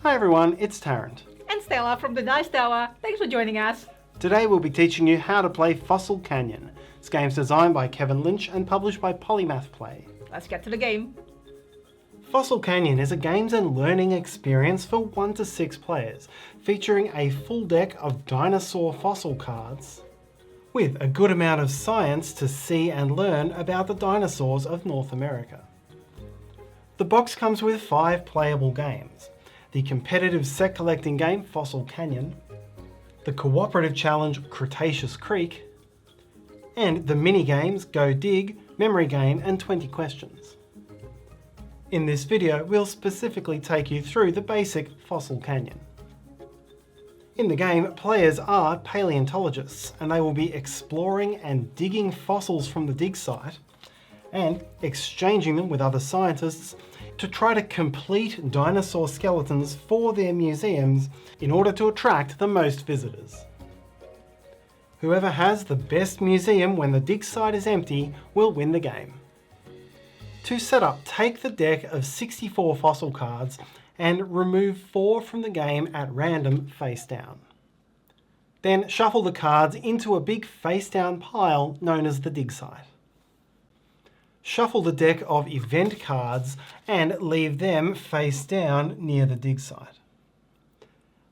Hi everyone, it's Tarrant. And Stella from the Nice Tower. Thanks for joining us. Today we'll be teaching you how to play Fossil Canyon. This game's designed by Kevin Lynch and published by Polymath Play. Let's get to the game. Fossil Canyon is a games and learning experience for 1 to 6 players, featuring a full deck of dinosaur fossil cards, with a good amount of science to see and learn about the dinosaurs of North America. The box comes with 5 playable games: the competitive set collecting game Fossil Canyon, the cooperative challenge Cretaceous Creek, and the mini games Go Dig, Memory Game and 20 Questions. In this video, we'll specifically take you through the basic Fossil Canyon. In the game, players are paleontologists and they will be exploring and digging fossils from the dig site and exchanging them with other scientists to try to complete dinosaur skeletons for their museums in order to attract the most visitors. Whoever has the best museum when the dig site is empty will win the game. To set up, take the deck of 64 fossil cards and remove 4 from the game at random face down. Then shuffle the cards into a big face down pile known as the dig site. Shuffle the deck of event cards and leave them face down near the dig site.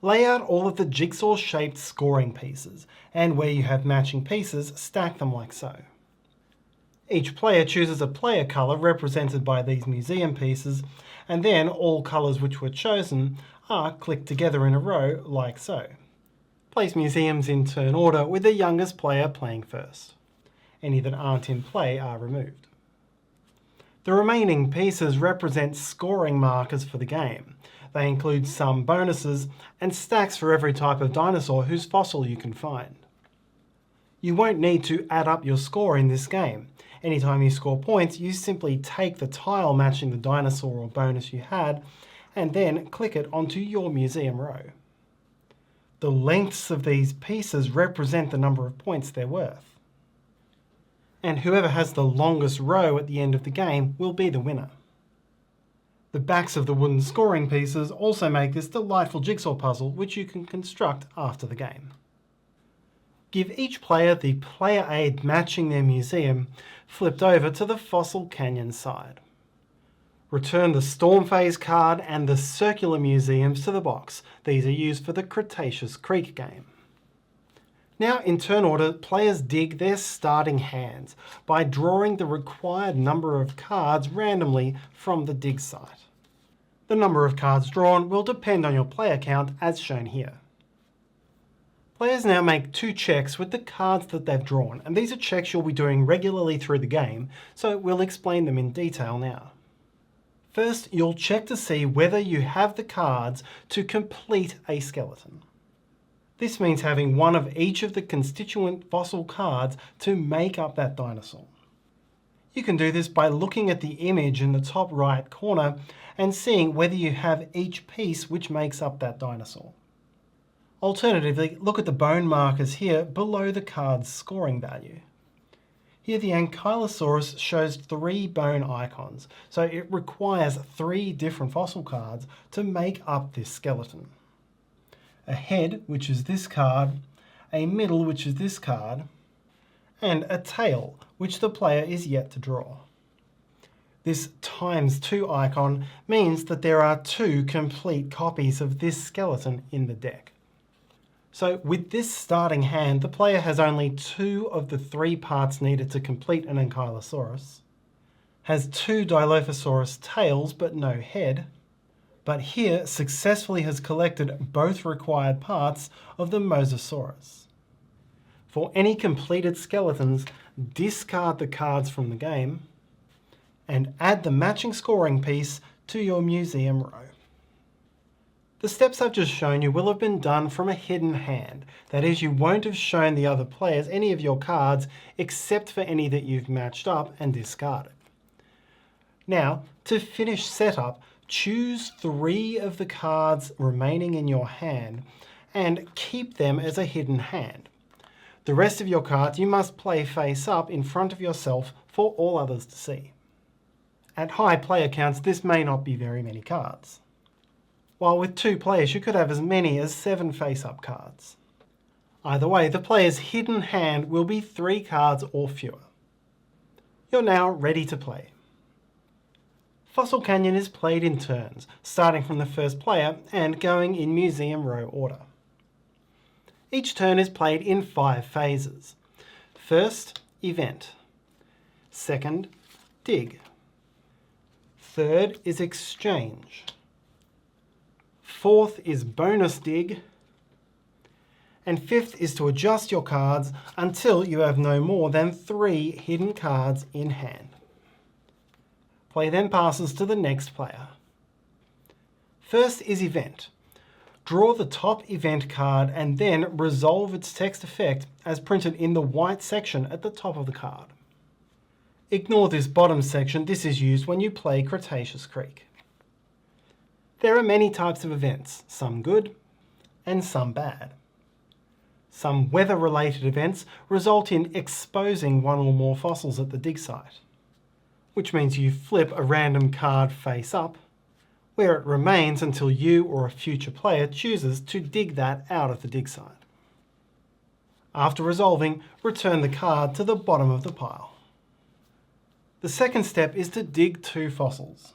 Lay out all of the jigsaw shaped scoring pieces, and where you have matching pieces, stack them like so. Each player chooses a player colour represented by these museum pieces, and then all colours which were chosen are clicked together in a row like so. Place museums in turn order with the youngest player playing first. Any that aren't in play are removed. The remaining pieces represent scoring markers for the game. They include some bonuses and stacks for every type of dinosaur whose fossil you can find. You won't need to add up your score in this game. Anytime you score points, you simply take the tile matching the dinosaur or bonus you had and then click it onto your museum row. The lengths of these pieces represent the number of points they're worth. And whoever has the longest row at the end of the game will be the winner. The backs of the wooden scoring pieces also make this delightful jigsaw puzzle which you can construct after the game. Give each player the player aid matching their museum flipped over to the Fossil Canyon side. Return the Storm Phase card and the circular museums to the box. These are used for the Cretaceous Creek game. Now in turn order, players dig their starting hands by drawing the required number of cards randomly from the dig site. The number of cards drawn will depend on your player count as shown here. Players now make 2 checks with the cards that they've drawn, and these are checks you'll be doing regularly through the game, so we'll explain them in detail now. First, you'll check to see whether you have the cards to complete a skeleton. This means having one of each of the constituent fossil cards to make up that dinosaur. You can do this by looking at the image in the top right corner and seeing whether you have each piece which makes up that dinosaur. Alternatively, look at the bone markers here below the card's scoring value. Here the Ankylosaurus shows 3 bone icons, so it requires 3 different fossil cards to make up this skeleton. A head, which is this card, a middle, which is this card, and a tail, which the player is yet to draw. This ×2 icon means that there are 2 complete copies of this skeleton in the deck. So with this starting hand, the player has only 2 of the 3 parts needed to complete an Ankylosaurus, has 2 Dilophosaurus tails but no head, but here successfully has collected both required parts of the Mosasaurus. For any completed skeletons, discard the cards from the game and add the matching scoring piece to your museum row. The steps I've just shown you will have been done from a hidden hand. That is, you won't have shown the other players any of your cards except for any that you've matched up and discarded. Now, to finish setup, choose 3 of the cards remaining in your hand and keep them as a hidden hand. The rest of your cards you must play face up in front of yourself for all others to see. At high player counts, this may not be very many cards. while with 2 players you could have as many as 7 face-up cards. Either way, the player's hidden hand will be 3 cards or fewer. You're now ready to play. Fossil Canyon is played in turns, starting from the first player and going in museum row order. Each turn is played in 5 phases. First, event. Second, dig. Third is exchange. Fourth is bonus dig. And fifth is to adjust your cards until you have no more than 3 hidden cards in hand. Play then passes to the next player. First is event. Draw the top event card and then resolve its text effect as printed in the white section at the top of the card. Ignore this bottom section, this is used when you play Cretaceous Creek. There are many types of events, some good and some bad. Some weather-related events result in exposing 1 or more fossils at the dig site, which means you flip a random card face up, where it remains until you or a future player chooses to dig that out of the dig site. After resolving, return the card to the bottom of the pile. The second step is to dig 2 fossils.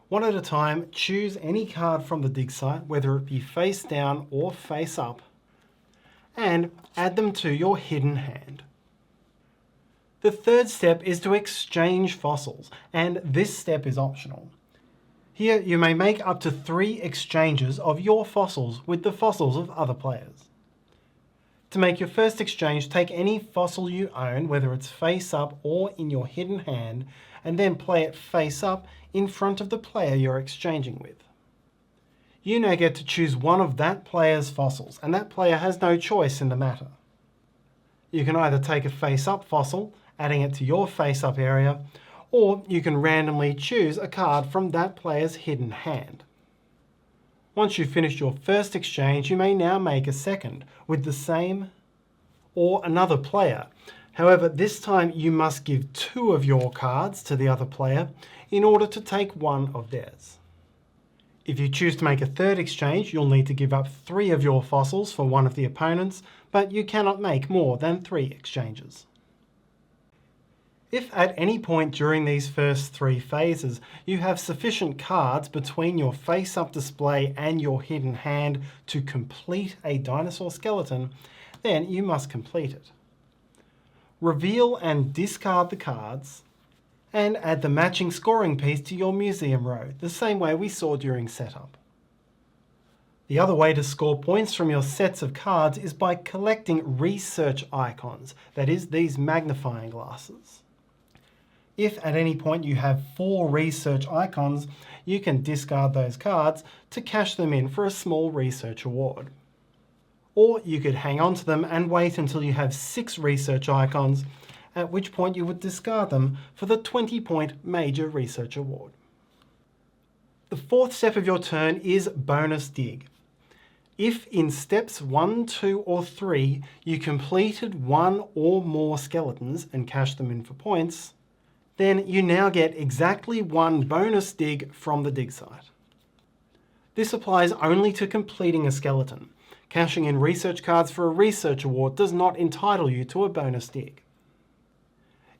One at a time, choose any card from the dig site, whether it be face down or face up, and add them to your hidden hand. The third step is to exchange fossils, and this step is optional. Here you may make up to 3 exchanges of your fossils with the fossils of other players. To make your first exchange, take any fossil you own, whether it's face up or in your hidden hand, and then play it face up in front of the player you're exchanging with. You now get to choose one of that player's fossils, and that player has no choice in the matter. You can either take a face-up fossil, adding it to your face-up area, or you can randomly choose a card from that player's hidden hand. Once you've finished your first exchange, you may now make a second with the same or another player. However, this time you must give 2 of your cards to the other player in order to take 1 of theirs. If you choose to make a third exchange, you'll need to give up 3 of your fossils for one of the opponents, but you cannot make more than 3 exchanges. If at any point during these first 3 phases you have sufficient cards between your face-up display and your hidden hand to complete a dinosaur skeleton, then you must complete it. Reveal and discard the cards, and add the matching scoring piece to your museum row, the same way we saw during setup. The other way to score points from your sets of cards is by collecting research icons, that is, these magnifying glasses. If at any point you have 4 research icons, you can discard those cards to cash them in for a small research award. Or you could hang on to them and wait until you have 6 research icons, at which point you would discard them for the 20-point major research award. The fourth step of your turn is bonus dig. If in steps 1, 2 or 3 you completed 1 or more skeletons and cashed them in for points, then you now get exactly 1 bonus dig from the dig site. This applies only to completing a skeleton. Cashing in research cards for a research award does not entitle you to a bonus dig.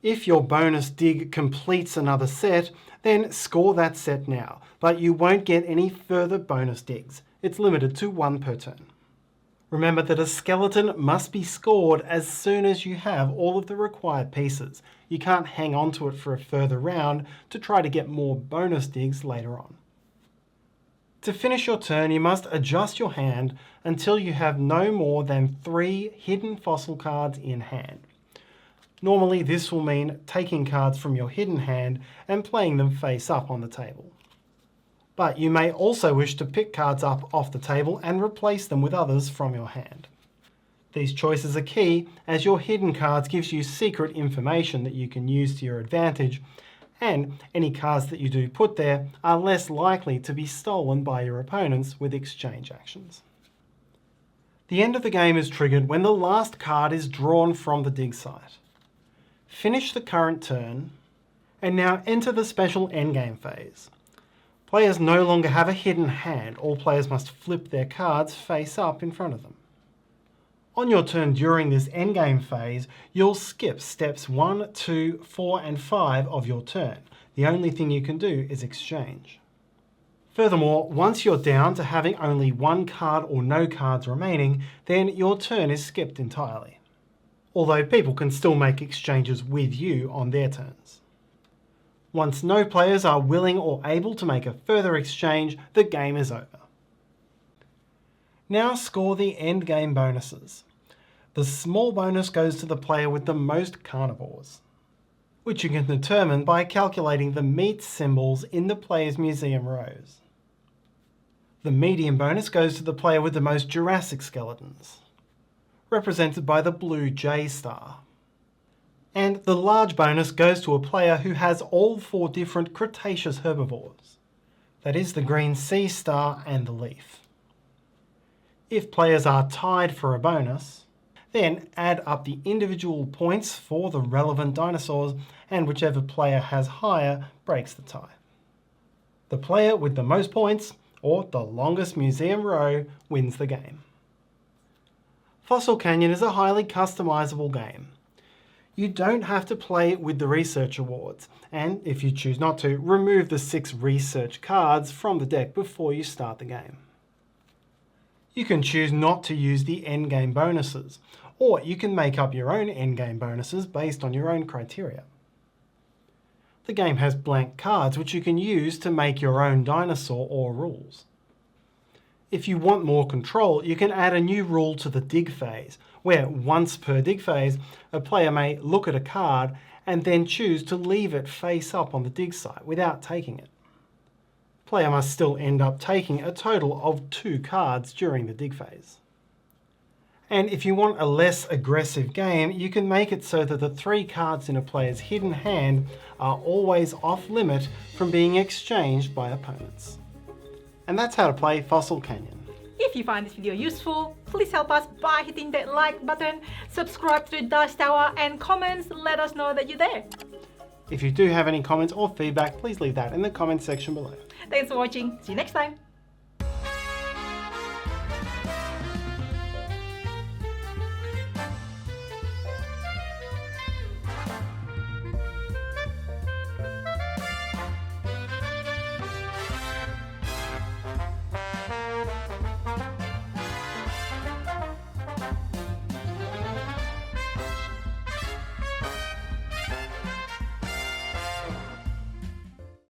If your bonus dig completes another set, then score that set now, but you won't get any further bonus digs. It's limited to 1 per turn. Remember that a skeleton must be scored as soon as you have all of the required pieces. You can't hang on to it for a further round to try to get more bonus digs later on. To finish your turn, you must adjust your hand until you have no more than 3 hidden fossil cards in hand. Normally this will mean taking cards from your hidden hand and playing them face up on the table. But you may also wish to pick cards up off the table and replace them with others from your hand. These choices are key as your hidden cards gives you secret information that you can use to your advantage, and any cards that you do put there are less likely to be stolen by your opponents with exchange actions. The end of the game is triggered when the last card is drawn from the dig site. Finish the current turn, and now enter the special endgame phase. Players no longer have a hidden hand. All players must flip their cards face up in front of them. On your turn during this endgame phase, you'll skip steps 1, 2, 4 and 5 of your turn. The only thing you can do is exchange. Furthermore, once you're down to having only one card or no cards remaining, then your turn is skipped entirely. Although people can still make exchanges with you on their turns. Once no players are willing or able to make a further exchange, the game is over. Now score the endgame bonuses. The small bonus goes to the player with the most carnivores, which you can determine by calculating the meat symbols in the player's museum rows. The medium bonus goes to the player with the most Jurassic skeletons, represented by the blue J star. And the large bonus goes to a player who has all 4 different Cretaceous herbivores, that is the green C star and the leaf. If players are tied for a bonus, then add up the individual points for the relevant dinosaurs, and whichever player has higher breaks the tie. The player with the most points, or the longest museum row, wins the game. Fossil Canyon is a highly customizable game. You don't have to play with the research awards, and if you choose not to, remove the 6 research cards from the deck before you start the game. You can choose not to use the endgame bonuses, or you can make up your own endgame bonuses based on your own criteria. The game has blank cards which you can use to make your own dinosaur or rules. If you want more control, you can add a new rule to the dig phase, where once per dig phase, a player may look at a card and then choose to leave it face up on the dig site without taking it. The player must still end up taking a total of 2 cards during the dig phase. And if you want a less aggressive game, you can make it so that the 3 cards in a player's hidden hand are always off limit from being exchanged by opponents. And that's how to play Fossil Canyon. If you find this video useful, please help us by hitting that like button, subscribe to the Dice Tower, and comments let us know that you're there. If you do have any comments or feedback, please leave that in the comments section below. Thanks for watching. See you next time.